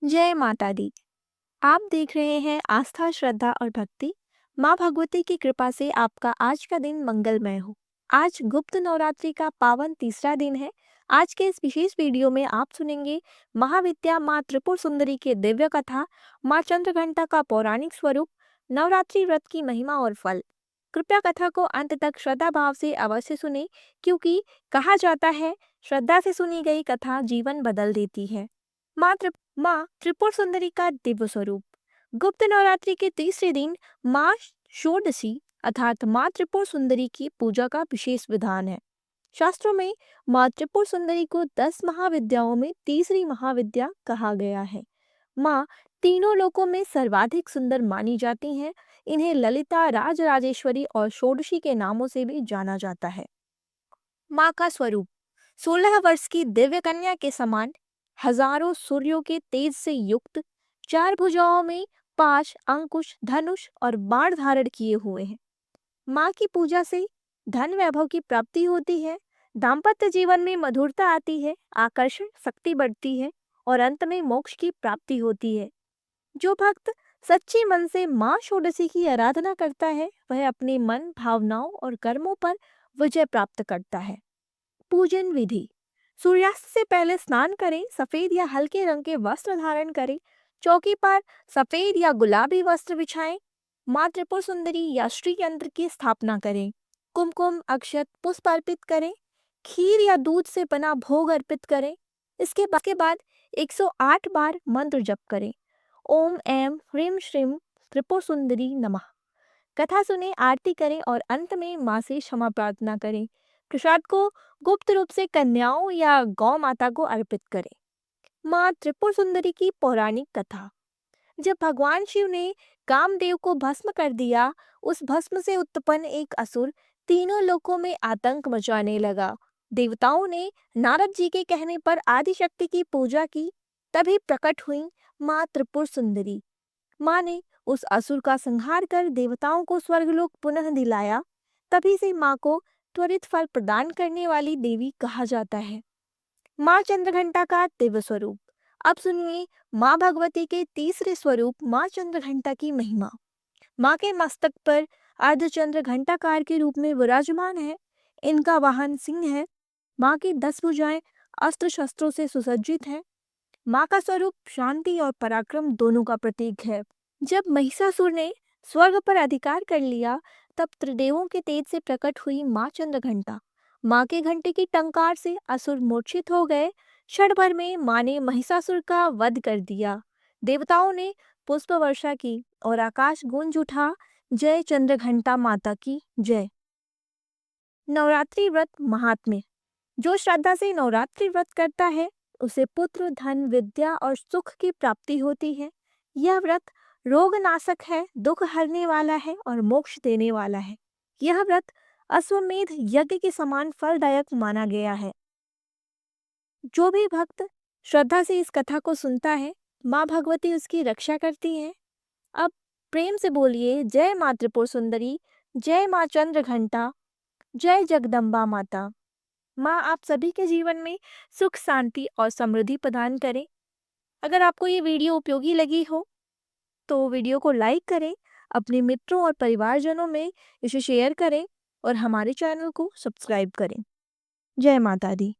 जय माता दी। आप देख रहे हैं आस्था, श्रद्धा और भक्ति। माँ भगवती की कृपा से आपका आज का दिन मंगलमय हो। आज गुप्त नवरात्रि का पावन तीसरा दिन है। आज के इस विशेष वीडियो में आप सुनेंगे महाविद्या माँ त्रिपुर सुंदरी के दिव्य कथा, माँ चंद्रघंटा का पौराणिक स्वरूप, नवरात्रि व्रत की महिमा और फल। कृपया कथा को अंत तक श्रद्धा भाव से अवश्य सुने, क्योंकि कहा जाता है श्रद्धा से सुनी गई कथा जीवन बदल देती है। माँ त्रिपुर सुंदरी का दिव्य स्वरूप। गुप्त नवरात्रि के तीसरे दिन माँ षोडशी अर्थात माँ त्रिपुर सुंदरी की पूजा का विशेष विधान है। शास्त्रों में माँ त्रिपुर सुंदरी को 10 महाविद्याओं में तीसरी महाविद्या कहा गया है। माँ तीनों लोकों में सर्वाधिक सुंदर मानी जाती हैं। इन्हें ललिता, राजराजेश्वरी और षोडशी के नामों से भी जाना जाता है। माँ का स्वरूप 16 वर्ष की दिव्य कन्या के समान, हजारों सूर्यों के तेज से युक्त, 4 भुजाओं में पाश, अंकुश, धनुष और बाण धारण किए हुए हैं। माँ की पूजा से धन वैभव की प्राप्ति होती है, दाम्पत्य जीवन में मधुरता आती है, आकर्षण शक्ति बढ़ती है और अंत में मोक्ष की प्राप्ति होती है। जो भक्त सच्ची मन से माँ षोडशी की आराधना करता है, वह अपने मन, भावनाओं और कर्मों पर विजय प्राप्त करता है। पूजन विधि। सूर्यास्त से पहले स्नान करें, सफेद या हल्के रंग के वस्त्र धारण करें, चौकी पर सफेद या गुलाबी वस्त्र बिछाएं, माँ त्रिपुर सुंदरी या श्री यंत्र की स्थापना करें, कुमकुम, अक्षत, पुष्प अर्पित करें, खीर या दूध से बना भोग अर्पित करें। इसके बाद 108 बार मंत्र जप करें। ओम ऐं ह्रीं श्रीं त्रिपुर सुंदरी नमः। कथा सुने, आरती करें और अंत में माँ से क्षमा प्रार्थना करें। प्रसाद को गुप्त रूप से कन्याओं या गौ माता को अर्पित करें। माँ त्रिपुर सुंदरी की पौराणिक कथा। जब भगवान शिव ने कामदेव को भस्म कर दिया, उस भस्म से उत्पन्न एक असुर तीनों लोकों में आतंक मचाने लगा। देवताओं ने नारद जी के कहने पर आदिशक्ति की पूजा की, तभी प्रकट हुई माँ त्रिपुर सुंदरी। माँ ने उस असुर का संहार कर देवताओं को स्वर्गलोक पुनः दिलाया। तभी से माँ को त्वरित फल प्रदान करने वाली देवी कहा जाता है। माँ चंद्रघंटा का दिव्य स्वरूप। अब सुनिए माँ भगवती के तीसरे स्वरूप माँ चंद्रघंटा की महिमा। माँ के मस्तक पर अर्धचंद्र घंटाकार के रूप में विराजमान है। इनका वाहन सिंह है। माँ की 10 भुजाएं अस्त्र शस्त्रों से सुसज्जित हैं। माँ का स्वरूप शांति और पराक्रम दोनों का प्रतीक है। जब महिषासुर ने स्वर्ग पर अधिकार कर लिया, तब त्रिदेवों के तेज से प्रकट हुई माँ चंद्रघंटा। माँ के घंटे की टंकार से असुर मूर्छित हो गए। क्षण भर में माँ ने महिषासुर का वध कर दिया। देवताओं ने पुष्प वर्षा की और आकाश गूंज उठा, जय चंद्रघंटा माता की जय। नवरात्रि व्रत महात्म्य। जो श्रद्धा से नवरात्रि व्रत करता है, उसे पुत्र, धन, विद्या और सुख की प्राप्ति होती है। यह व्रत रोग नाशक है, दुख हरने वाला है और मोक्ष देने वाला है। यह व्रत अश्वमेध यज्ञ के समान फलदायक माना गया है। जो भी भक्त श्रद्धा से इस कथा को सुनता है, माँ भगवती उसकी रक्षा करती है। अब प्रेम से बोलिए, जय माँ त्रिपुर सुंदरी, जय माँ चंद्रघंटा, जय जगदम्बा माता। माँ आप सभी के जीवन में सुख, शांति और समृद्धि प्रदान करें। अगर आपको ये वीडियो उपयोगी लगी हो तो वीडियो को लाइक करें, अपने मित्रों और परिवारजनों में इसे शेयर करें और हमारे चैनल को सब्सक्राइब करें। जय माता दी।